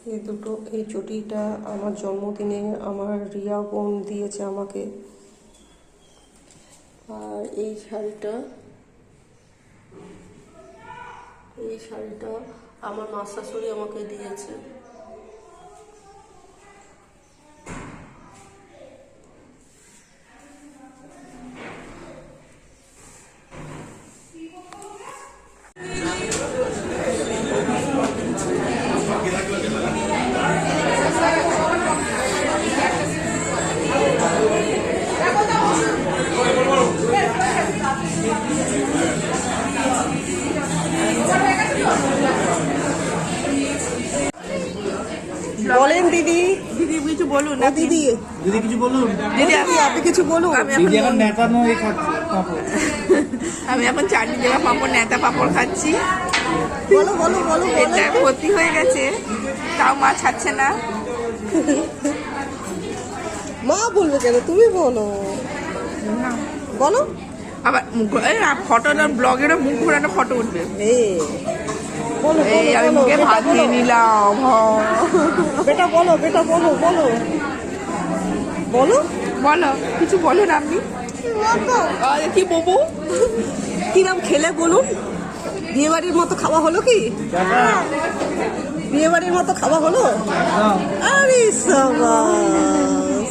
এই দুটো, এই চটিটা আমার জন্মদিনে আমার রিয়া বোন দিয়েছে আমাকে। আর এই শাড়িটা আমার মা শাশুড়ি আমাকে দিয়েছে। বলেন দিদি, দিদি কিছু বলুন না। দিদি দিদি কিছু বলুন। দিদি আপনি কিছু বলুন। দিদি এখন নেতা নয় খাচ্ছে পাপড়। আমি এখন চাটনি দেওয়া পাঁপড়, নেতা পাঁপড় খাচ্ছি। বলো বলো বলো এটা ভর্তি হয়ে গেছে, তাও মা ছাড়ছে না। মা বলবে কেন, তুমি বলো বলো। আবার ফটোটা ব্লগেরও মুখ ঘোরানো ফটো উঠবে। বলো এই আমি মুখে ভাত দিয়ে নিলাম। বেটা বলো, বেটা বলো বলো বলো বলো কিছু বলুন আপনি। কি বলবো, কিরম খেলে বলুন। বিয়ে বাড়ির মতো খাওয়া হলো কি? বিয়ে বাড়ির মতো খাওয়া হলো? আরে সাবাস।